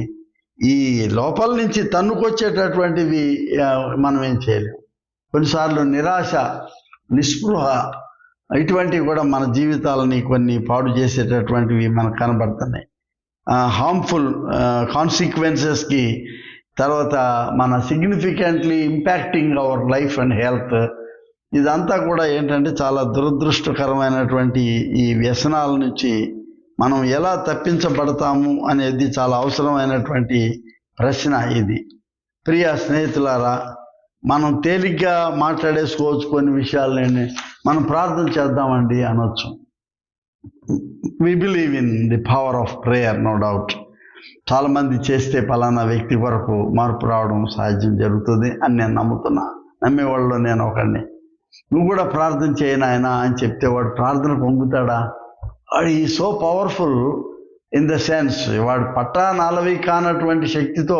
ఈ లోపల నుంచి తన్నుకొచ్చేటటువంటివి మనం ఏం చేయలేము. కొన్నిసార్లు నిరాశ, నిస్పృహ ఇటువంటివి కూడా మన జీవితాలని కొన్ని పాడు చేసేటటువంటివి మనకు కనబడుతున్నాయి. హార్మ్ఫుల్ కాన్సిక్వెన్సెస్కి, తర్వాత మన significantly impacting our life and health. ఇదంతా కూడా ఏంటంటే చాలా దురదృష్టకరమైనటువంటి ఈ వ్యసనాల నుంచి మనం ఎలా తప్పించబడతాము అనేది చాలా అవసరమైనటువంటి ప్రశ్న ఇది. ప్రియ స్నేహితులారా, మనం తేలిగ్గా మాట్లాడేసుకోవచ్చు కొన్ని విషయాలని. మనం ప్రార్థన చేద్దామండి అనొచ్చు. We believe in the power of prayer, no doubt. చాలామంది చేస్తే పలానా వ్యక్తి వరకు మార్పు రావడం సాధ్యం జరుగుతుంది అని నేను నమ్ముతున్నా. నమ్మేవాళ్ళు నేను ఒకడిని. నువ్వు కూడా ప్రార్థన చేయను ఆయన అని చెప్తే వాడు ప్రార్థన పొందుతాడా? వాడు ఈ so powerful in the sense, వాడు పట్టా నాలవి కానటువంటి శక్తితో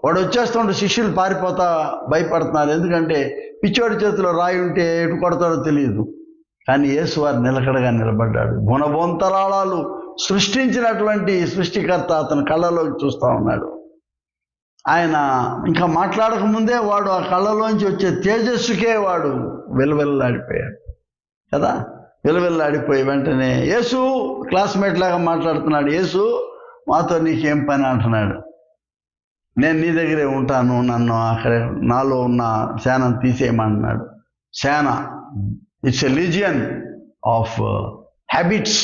వాడు వచ్చేస్తుంటే శిష్యులు పారిపోతా భయపడుతున్నారు. ఎందుకంటే పిచ్చోడి చేతిలో రాయి ఉంటే ఎటు కొడతాడో తెలియదు. కానీ యేసు వారు నిలకడగా నిలబడ్డాడు. గుణబొంతరాళాలు సృష్టించినటువంటి సృష్టికర్త అతని కళ్ళలోకి చూస్తూ ఉన్నాడు. ఆయన ఇంకా మాట్లాడకముందే వాడు ఆ కళ్ళలోంచి వచ్చే తేజస్సుకే వాడు వెలువెల్లాడిపోయాడు కదా. వెలువెల్లాడిపోయి వెంటనే యేసు క్లాస్మేట్ లాగా మాట్లాడుతున్నాడు. యేసు మాతో నీకేం పని అంటున్నాడు. నేను నీ దగ్గరే ఉంటాను, నన్ను అక్కడ నాలో ఉన్న సేనను తీసేయమంటున్నాడు. సేన, it's a legion of habits,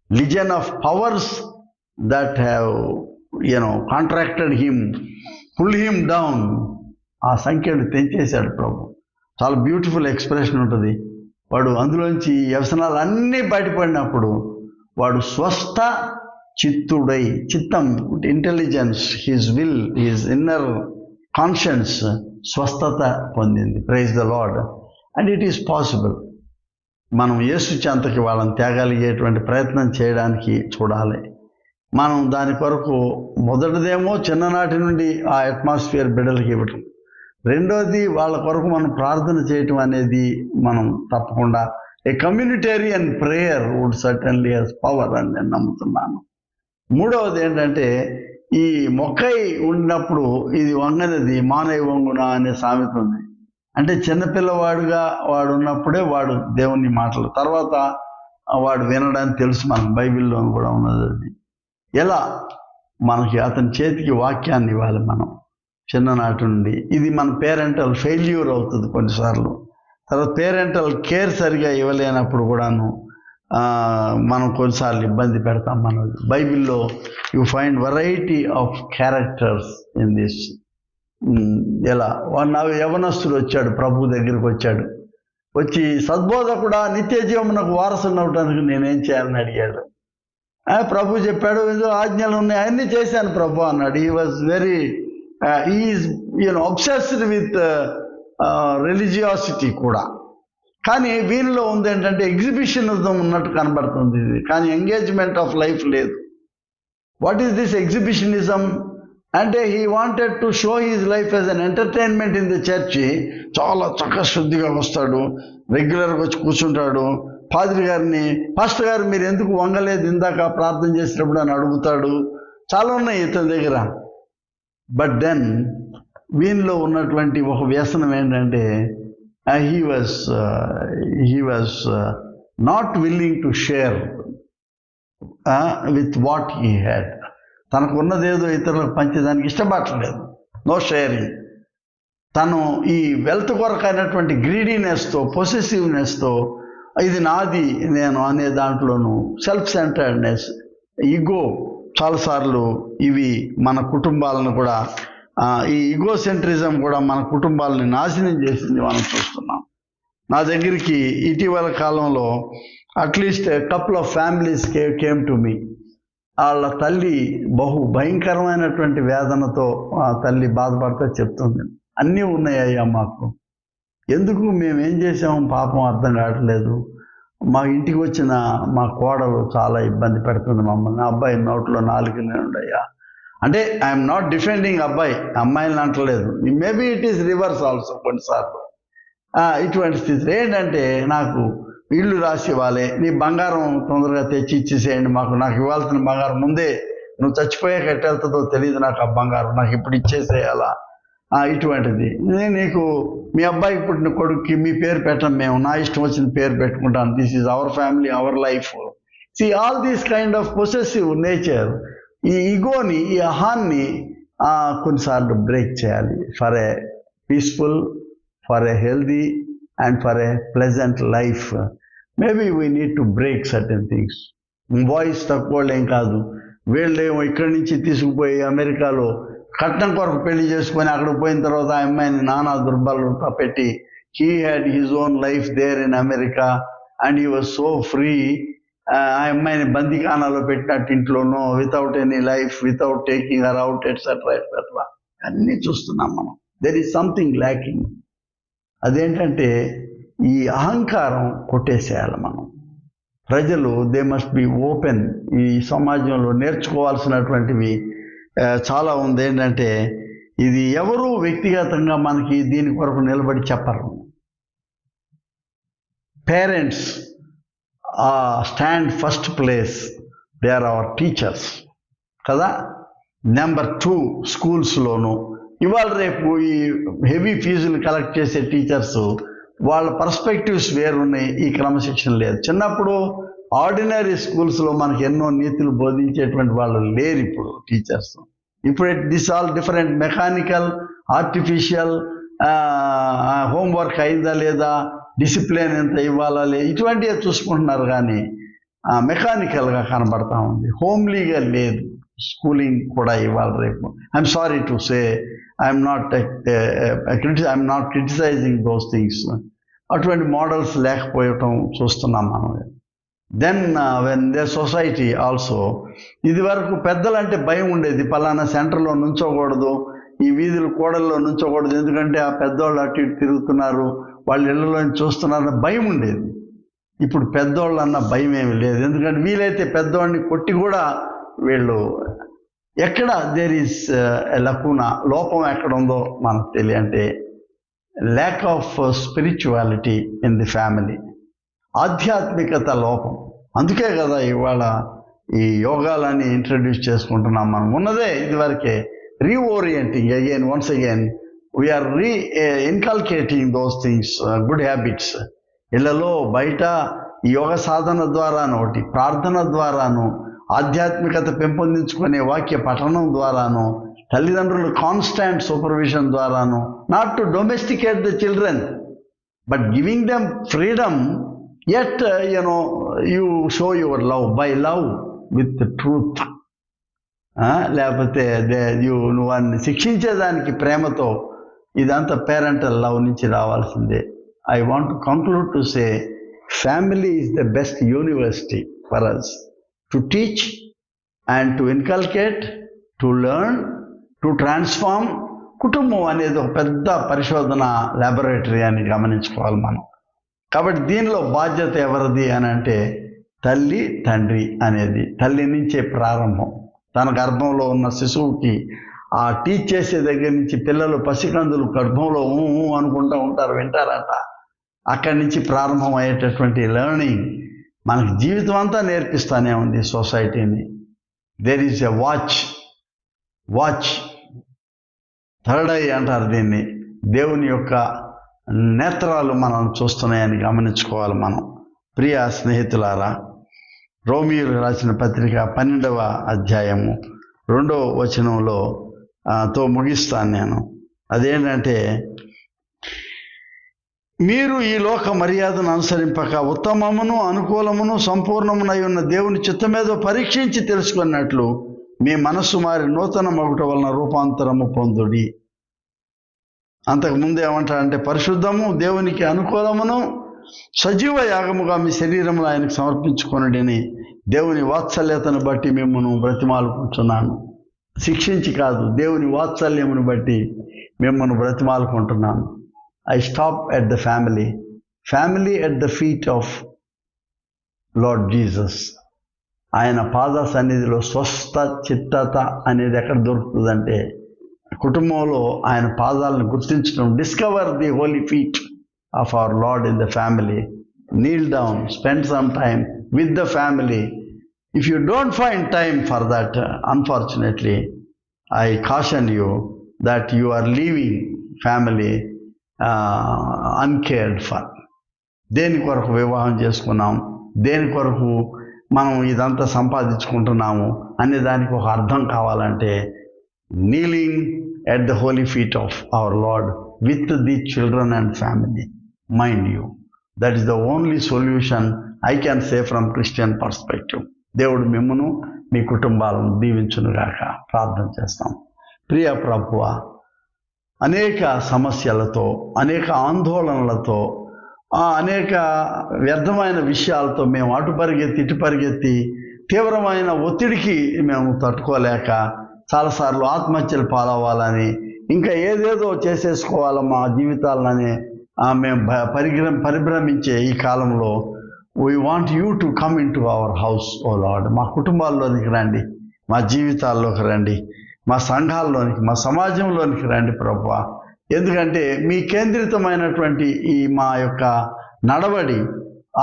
legion of powers that have contracted him, pull him down. ఆ సంఖ్యను తెంచేశాడు ప్రభు. చాలా బ్యూటిఫుల్ ఎక్స్ప్రెషన్ ఉంటుంది. వాడు అందులోంచి వ్యసనాలు అన్నీ బయటపడినప్పుడు వాడు స్వస్థ చిత్తుడై, చిత్తం, intelligence, his will, his inner conscience స్వస్థత పొందింది. Praise the lord. And it is possible. మనం యేసు చెంతకి వాళ్ళని తేగలిగేటువంటి ప్రయత్నం చేయడానికి చూడాలి. మనం దాని కొరకు మొదటిదేమో చిన్ననాటి నుండి ఆ అట్మాస్ఫియర్ బిడ్డలకి ఇవ్వటం, రెండోది వాళ్ళ కొరకు మనం ప్రార్థన చేయటం అనేది మనం తప్పకుండా a communitarian prayer would certainly has power అని నేను నమ్ముతున్నాను. మూడవది ఏంటంటే, ఈ మొక్కై ఉన్నప్పుడు ఇది వంగనది మానై వంగున అనే సామెత ఉంది. అంటే చిన్నపిల్లవాడుగా వాడు ఉన్నప్పుడే వాడు దేవుని మాటలు, తర్వాత వాడు వినడానికి తెలుసు. మనకు బైబిల్లో కూడా ఉన్నది అది. ఎలా మనకి అతని చేతికి వాక్యాన్ని ఇవ్వాలి మనం చిన్ననాటి నుండి. ఇది మన పేరెంటల్ ఫెయిల్యూర్ అవుతుంది కొన్నిసార్లు. తర్వాత పేరెంటల్ కేర్ సరిగా ఇవ్వలేనప్పుడు కూడాను మనం కొన్నిసార్లు ఇబ్బంది పెడతాం. మనం బైబిల్లో you find variety of characters in this. ఎలా యవనస్తుడు వచ్చాడు, ప్రభు దగ్గరికి వచ్చాడు. వచ్చి సద్బోధకుడా, నిత్య జీవమునకు వారసుని అవ్వడానికి నేనేం చేయాలని అడిగాడు. ప్రభు చెప్పాడు, ఏదో ఆజ్ఞలు ఉన్నాయి, అన్నీ చేశాను ప్రభు అన్నాడు. He was very is obsessed with religiosity కూడా. కానీ వీళ్ళలో ఉంది ఏంటంటే ఎగ్జిబిషనిజం ఉన్నట్టు కనబడుతుంది ఇది, కానీ ఎంగేజ్మెంట్ ఆఫ్ లైఫ్ లేదు. వాట్ ఈస్ దిస్ ఎగ్జిబిషనిజం అంటే, he wanted to show his life as an entertainment in the church. చాలా చక్కగా శుద్ధిగా వస్తాడు, రెగ్యులర్గా వచ్చి కూర్చుంటాడు. పాస్టర్ గారు మీరు ఎందుకు వంగలేదు ఇందాక ప్రార్థన చేసినప్పుడు అని అడుగుతాడు. చాలా ఉన్నాయి ఇతని దగ్గర. బట్ దెన్ వీనిలో ఉన్నటువంటి ఒక వ్యసనం ఏంటంటే, he was not willing to share with what he had. తనకున్నదేదో ఇతరులకు పంచేదానికి ఇష్టపడలేదు. No sharing. తను ఈ వెల్త్ కొరకైనటువంటి గ్రీడీనెస్తో, పొసెసివ్నెస్తో, ఇది నాది నేను అనే దాంట్లోనూ సెల్ఫ్ సెంటర్డ్నెస్, ఈగో చాలాసార్లు ఇవి మన కుటుంబాలను కూడా, ఈ ఈగోసెంట్రిజం కూడా మన కుటుంబాలని నాశనం చేసింది మనం చూస్తున్నాం. నా దగ్గరికి ఇటీవల కాలంలో at least couple of families came to me. వాళ్ళ తల్లి బహు భయంకరమైనటువంటి వేదనతో ఆ తల్లి బాధపడితే చెప్తుంది, అన్నీ ఉన్నాయ్యా మాకు, ఎందుకు మేమేం చేసాము పాపం అర్థం కావట్లేదు, మా ఇంటికి వచ్చిన మా కోడలు చాలా ఇబ్బంది పెడుతుంది మమ్మల్ని, అబ్బాయి నోట్లో నాలుగునే ఉండయ్యా. అంటే ఐఎమ్ నాట్ డిఫెండింగ్ అబ్బాయి, అమ్మాయిని అంటలేదు, maybe it is reverse also కొన్నిసార్లు. ఇటువంటి స్థితి ఏంటంటే, నాకు ఇల్లు రాసి ఇవ్వాలి, నీ బంగారం తొందరగా తెచ్చి ఇచ్చేసేయండి మాకు, నాకు ఇవ్వాల్సిన బంగారం ముందే, నువ్వు చచ్చిపోయాక ఎట్టెళ్తుందో తెలియదు నాకు ఆ బంగారం, నాకు ఇప్పుడు ఇచ్చేసేయాలా, ఇటువంటిది. నీకు మీ అబ్బాయికి పుట్టిన కొడుక్కి మీ పేరు పెట్టం, మేము నా ఇష్టం వచ్చిన పేరు పెట్టుకుంటాను, this is our family, our life. See all these kind of possessive nature, ఈ ఈగోని, ఈ అహాన్ని కొన్నిసార్లు బ్రేక్ చేయాలి for a peaceful, for a healthy and for a pleasant life. Maybe we need to break certain things. Boys తక్కువ ఏం కాదు, వీళ్ళేమో ఇక్కడి నుంచి తీసుకుపోయి అమెరికాలో కట్నం కొరకు పెళ్లి చేసుకొని అక్కడికి పోయిన తర్వాత ఆ అమ్మాయిని నానా దుర్బలతో పెట్టి, he had his own life there in America and he was so free. ఆ అమ్మాయిని బందీఖానాలో పెట్టినట్టు ఇంట్లోనో, without any life, without taking her out, etcetera etcetera అన్నీ చూస్తున్నాం మనం. There is something lacking. అదేంటంటే ఈ అహంకారం కొట్టేసేయాలి మనం. ప్రజలు దే మస్ట్ బి ఓపెన్. ఈ సమాజంలో నేర్చుకోవాల్సినటువంటివి చాలా ఉంది. ఏంటంటే ఇది ఎవరు వ్యక్తిగతంగా మనకి దీని కొరకు నిలబడి చెప్పరు. Parents stand first place, they are our teachers కదా. నెంబర్ 2 స్కూల్స్లోను ఇవాళ రేపు ఈ హెవీ ఫీజులు కలెక్ట్ చేసే టీచర్స్ వాళ్ళ పర్స్పెక్టివ్స్ వేరున్నాయి, ఈ క్రమశిక్షణ లేదు. చిన్నప్పుడు ఆర్డినరీ స్కూల్స్లో మనకి ఎన్నో నీతులు బోధించేటువంటి వాళ్ళు లేరు ఇప్పుడు టీచర్స్. ఇప్పుడు this all different, mechanical, artificial, homework అయిందా లేదా, డిసిప్లిన్ ఎంత ఇవ్వాలా లేదు, ఇటువంటివే చూసుకుంటున్నారు. కానీ మెకానికల్గా కనబడతా ఉంది, హోమ్లీగా లేదు స్కూలింగ్ కూడా ఇవాళ రేపు. I'm sorry to say, I'm not criticising those things. అటువంటి మోడల్స్ లేకపోవటం చూస్తున్నాం మనం. Then when the society also, ఇది వరకు పెద్దలంటే భయం ఉండేది, పలానా సెంటర్లో నుంచోకూడదు, ఈ వీధుల కూడల్లో నుంచోకూడదు, ఎందుకంటే ఆ పెద్దోళ్ళు అటు ఇటు తిరుగుతున్నారు, వాళ్ళ ఇళ్లలో చూస్తున్నారన్న భయం ఉండేది. ఇప్పుడు పెద్దోళ్ళు అన్న భయం ఏమి లేదు, ఎందుకంటే వీలైతే పెద్దవాడిని కొట్టి కూడా వీళ్ళు ఎక్కడ దేర్ ఈస్ లకునా, లోపం ఎక్కడ ఉందో మనకు తెలియంటే lack of spirituality in the family, ఆధ్యాత్మికత లోపం. అందుకే కదా ఇవాళ ఈ యోగాలని ఇంట్రడ్యూస్ చేసుకుంటున్నాం మనం. ఉన్నదే ఇదివరకే reorienting again, once again we are inculcating those things, good habits. ఇళ్లలో బయట ఈ యోగ సాధన ద్వారాను, ఒకటి ప్రార్థన ద్వారాను, ఆధ్యాత్మికత పెంపొందించుకునే వాక్య పఠనం ద్వారాను, తల్లిదండ్రులు కాన్స్టాంట్ సూపర్విజన్ ద్వారాను, not to domesticate the children but giving them freedom, yet you show your love by love with the truth. లేకపోతే నువ్వు వాడిని శిక్షించేదానికి ప్రేమతో, ఇదంతా పేరెంటల్ లవ్ నుంచి రావాల్సిందే. I want to conclude to say family is the best university for us to teach and to inculcate, to learn, to transform. కుటుంబం అనేది ఒక పెద్ద పరిశోధన ల్యాబొరేటరీ అని గమనించుకోవాలి మనం. కాబట్టి దీనిలో బాధ్యత ఎవరిది అని అంటే తల్లి తండ్రి అనేది తల్లి నుంచే ప్రారంభం. తన గర్భంలో ఉన్న శిశువుకి ఆ టీచ్ చేసే దగ్గర నుంచి పిల్లలు పసికందులు గర్భంలో అనుకుంటూ ఉంటారు, వింటారట. అక్కడి నుంచి ప్రారంభం అయ్యేటటువంటి లెర్నింగ్ మనకి జీవితం అంతా నేర్పిస్తూనే ఉంది సొసైటీని. There is a watch third eye అంటారు దీన్ని. దేవుని యొక్క నేత్రాలు మనల్ని చూస్తున్నాయని గమనించుకోవాలి మనం. ప్రియ స్నేహితులారా, రోమియోలు రాసిన పత్రిక 12వ అధ్యాయము 2వ వచనంలో తో ముగిస్తాను నేను. అదేంటంటే, మీరు ఈ లోక మర్యాదను అనుసరింపక ఉత్తమమును అనుకూలమును సంపూర్ణమునై ఉన్న దేవుని చిత్తమేదో పరీక్షించి తెలుసుకున్నట్లు మీ మనస్సు మారి నూతన మగుట వలన రూపాంతరము పొందుడి. అంతకుముందు ఏమంటారంటే, పరిశుద్ధము దేవునికి అనుకూలమును సజీవ యాగముగా మీ శరీరమును ఆయనకు సమర్పించుకొనుడని దేవుని వాత్సల్యతను బట్టి మిమ్మల్ని బ్రతిమాలుకుంటున్నాను. శిక్షించి కాదు, దేవుని వాత్సల్యమును బట్టి మిమ్మల్ని బ్రతిమాలుకుంటున్నాను. I stop at the family at the feet of Lord Jesus. ఆయన పాద సన్నిధిలో స్వస్థ చిత్తత అనేది ఎక్కడ దొరుకుతుందంటే కుటుంబంలో ఆయన పాదాలను గుర్తించడం. Discover the holy feet of our lord in the family. Kneel down, spend some time with the family. If you don't find time for that, unfortunately, I caution you that you are leaving family uncared for. దేని కొరకు వివాహం చేసుకున్నాం, దేని కొరకు మనం ఇదంతా సంపాదించుకుంటున్నాము అనే దానికి ఒక అర్థం కావాలంటే kneeling at the holy feet of our Lord with the children and family. Mind you, that is the only solution I can say from Christian perspective. దేవుడు మిమ్మును మీ కుటుంబాలను దీవించునుగాక. ప్రార్థన చేస్తాం. ప్రియ ప్రభువా, అనేక సమస్యలతో, అనేక ఆందోళనలతో, అనేక వ్యర్థమైన విషయాలతో మేము అటు పరిగెత్తి ఇటు పరిగెత్తి తీవ్రమైన ఒత్తిడికి మేము తట్టుకోలేక చాలాసార్లు ఆత్మహత్యలు పాలవ్వాలని, ఇంకా ఏదేదో చేసేసుకోవాలా మా జీవితాలని మేము పరిభ్రమించే ఈ కాలంలో we want you to come into our house, O Lord. మా కుటుంబాల్లోనికి రండి, మా జీవితాల్లోకి రండి, మా సంఘాల్లోనికి, మా సమాజంలోనికి రండి ప్రభువా. ఎందుకంటే మీ కేంద్రితమైనటువంటి ఈ మా యొక్క నడవడి,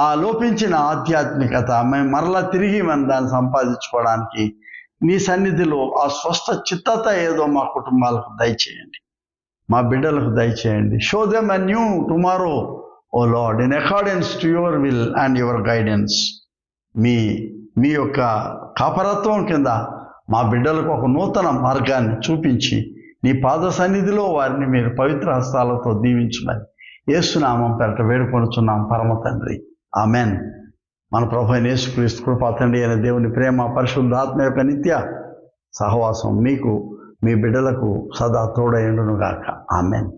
ఆ లోపించిన ఆధ్యాత్మికత మేము మరలా తిరిగి మనం దాన్ని సంపాదించుకోవడానికి నీ సన్నిధిలో ఆ స్వస్థ చిత్తత ఏదో మా కుటుంబాలకు దయచేయండి, మా బిడ్డలకు దయచేయండి. Show them a new tomorrow, O Lord, in accordance to your will and your guidance. మీ యొక్క కాపరత్వం కింద మా బిడ్డలకు ఒక నూతన మార్గాన్ని చూపించి నీ పాద సన్నిధిలో వారిని మీరు పవిత్ర హస్తాలతో దీవించుమని యేసునామం పేరట వేడుకొనుచున్నాం పరమ తండ్రి. ఆమెన్. మన ప్రభు అయిన యేసుక్రీస్తు కృపా తండ్రి అయిన దేవుని ప్రేమ, పరిశుద్ధాత్మ యొక్క నిత్య సహవాసం మీకు మీ బిడ్డలకు సదా తోడైండును గాక. ఆమెన్.